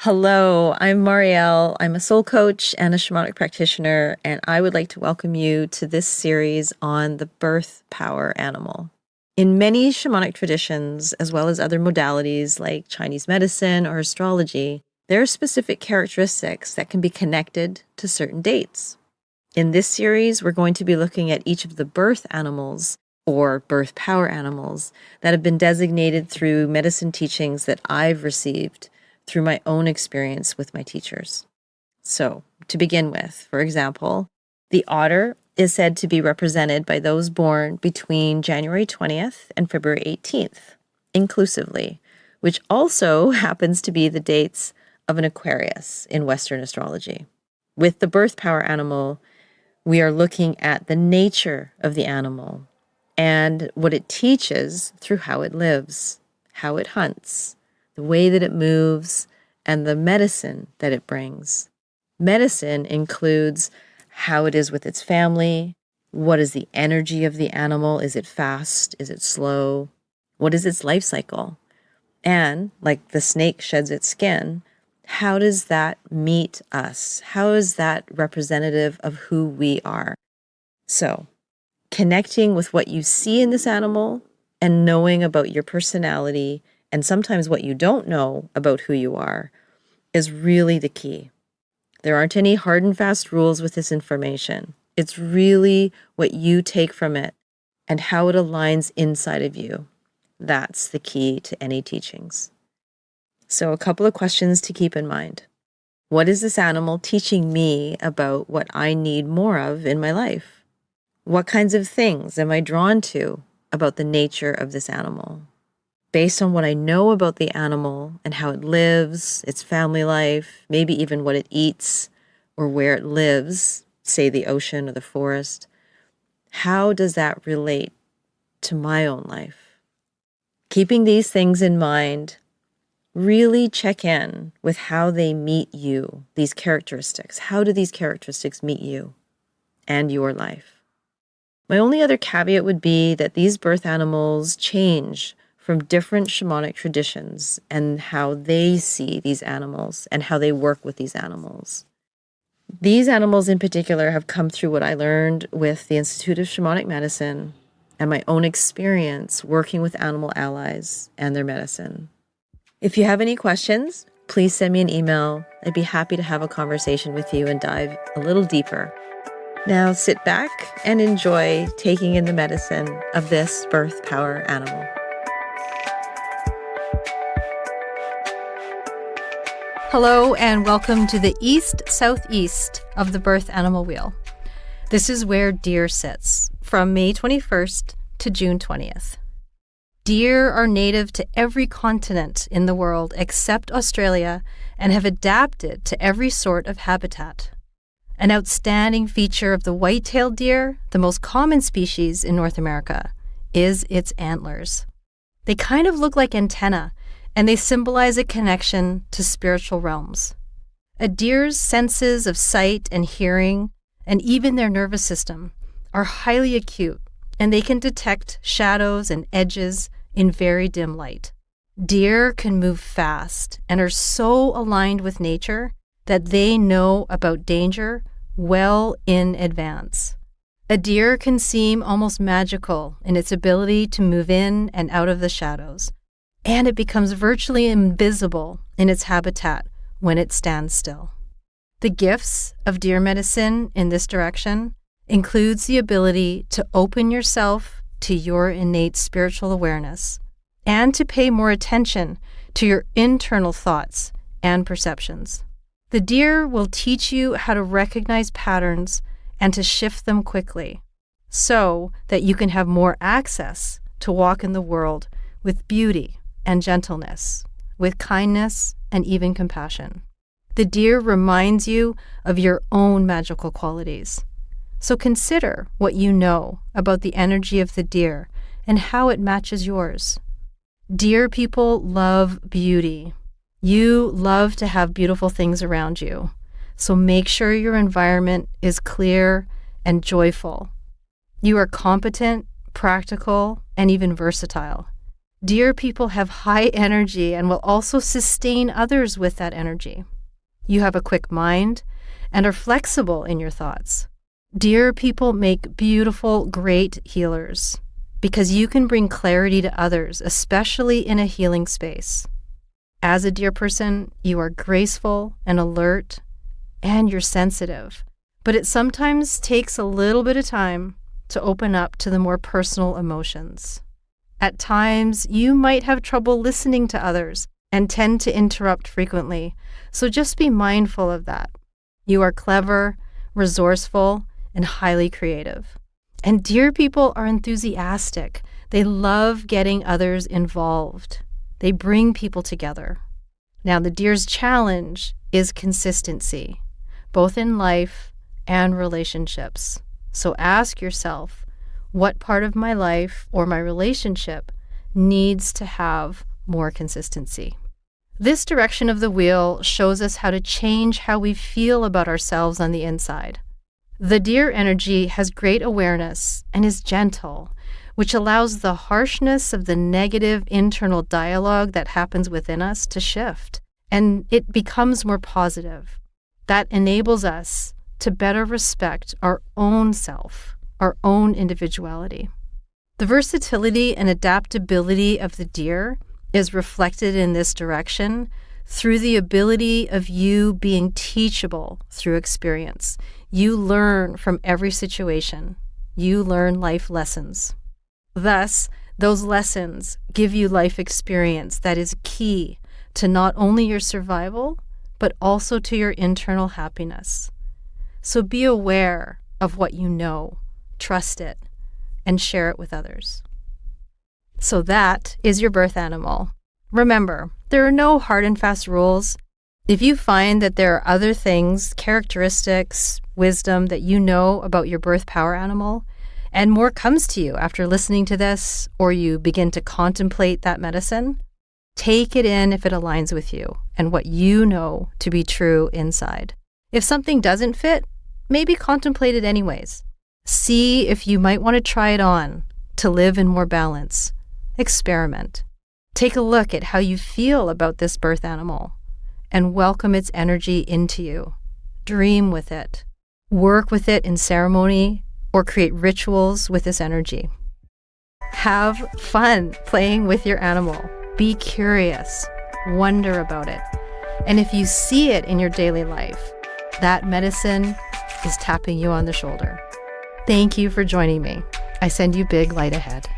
Hello, I'm Marielle. I'm a soul coach and a shamanic practitioner, and I would like to welcome you to this series on the birth power animal. In many shamanic traditions, as well as other modalities like Chinese medicine or astrology, there are specific characteristics that can be connected to certain dates. In this series, we're going to be looking at each of the birth animals or birth power animals that have been designated through medicine teachings that I've received through my own experience with my teachers. So, to begin with, for example, the otter is said to be represented by those born between January 20th and February 18th, inclusively, which also happens to be the dates of an Aquarius in Western astrology. With the birth power animal, we are looking at the nature of the animal and what it teaches through how it lives, how it hunts, the way that it moves, and the medicine that it brings. Medicine includes how it is with its family, what is the energy of the animal, is it fast, is it slow, what is its life cycle, and like the snake sheds its skin, how does that meet us? How is that representative of who we are? So, connecting with what you see in this animal and knowing about your personality and sometimes what you don't know about who you are is really the key. There aren't any hard and fast rules with this information. It's really what you take from it and how it aligns inside of you. That's the key to any teachings. So a couple of questions to keep in mind. What is this animal teaching me about what I need more of in my life? What kinds of things am I drawn to about the nature of this animal? Based on what I know about the animal and how it lives, its family life, maybe even what it eats or where it lives, say the ocean or the forest, how does that relate to my own life? Keeping these things in mind, really check in with how they meet you, these characteristics. How do these characteristics meet you and your life? My only other caveat would be that these birth animals change from different shamanic traditions and how they see these animals and how they work with these animals. These animals in particular have come through what I learned with the Institute of Shamanic Medicine and my own experience working with animal allies and their medicine. If you have any questions, please send me an email. I'd be happy to have a conversation with you and dive a little deeper. Now sit back and enjoy taking in the medicine of this birth power animal. Hello and welcome to the east-southeast of the birth animal wheel. This is where deer sits, from May 21st to June 20th. Deer are native to every continent in the world except Australia and have adapted to every sort of habitat. An outstanding feature of the white-tailed deer, the most common species in North America, is its antlers. They kind of look like antennae, and they symbolize a connection to spiritual realms. A deer's senses of sight and hearing, and even their nervous system, are highly acute, and they can detect shadows and edges in very dim light. Deer can move fast and are so aligned with nature that they know about danger well in advance. A deer can seem almost magical in its ability to move in and out of the shadows, and it becomes virtually invisible in its habitat when it stands still. The gifts of deer medicine in this direction includes the ability to open yourself to your innate spiritual awareness and to pay more attention to your internal thoughts and perceptions. The deer will teach you how to recognize patterns and to shift them quickly so that you can have more access to walk in the world with beauty and gentleness, with kindness and even compassion. The deer reminds you of your own magical qualities. So consider what you know about the energy of the deer and how it matches yours. Deer people love beauty. You love to have beautiful things around you. So make sure your environment is clear and joyful. You are competent, practical, and even versatile. Deer people have high energy and will also sustain others with that energy. You have a quick mind and are flexible in your thoughts. Deer people make beautiful, great healers because you can bring clarity to others, especially in a healing space. As a deer person, you are graceful and alert, and you're sensitive. But it sometimes takes a little bit of time to open up to the more personal emotions. At times, you might have trouble listening to others and tend to interrupt frequently, so just be mindful of that. You are clever, resourceful, and highly creative. And deer people are enthusiastic. They love getting others involved. They bring people together. Now, the deer's challenge is consistency, both in life and relationships. So ask yourself, what part of my life or my relationship needs to have more consistency? This direction of the wheel shows us how to change how we feel about ourselves on the inside. The deer energy has great awareness and is gentle, which allows the harshness of the negative internal dialogue that happens within us to shift, and it becomes more positive. That enables us to better respect our own self, our own individuality. The versatility and adaptability of the deer is reflected in this direction through the ability of you being teachable through experience. You learn from every situation. You learn life lessons. Thus, those lessons give you life experience that is key to not only your survival, but also to your internal happiness. So be aware of what you know, trust it, and share it with others. So that is your birth animal. Remember, there are no hard and fast rules. If you find that there are other things, characteristics, wisdom that you know about your birth power animal, and more comes to you after listening to this, or you begin to contemplate that medicine, take it in if it aligns with you and what you know to be true inside. If something doesn't fit, maybe contemplate it anyways. See if you might want to try it on to live in more balance. Experiment. Take a look at how you feel about this birth animal and welcome its energy into you. Dream with it. Work with it in ceremony or create rituals with this energy. Have fun playing with your animal. Be curious. Wonder about it. And if you see it in your daily life, that medicine is tapping you on the shoulder. Thank you for joining me. I send you big light ahead.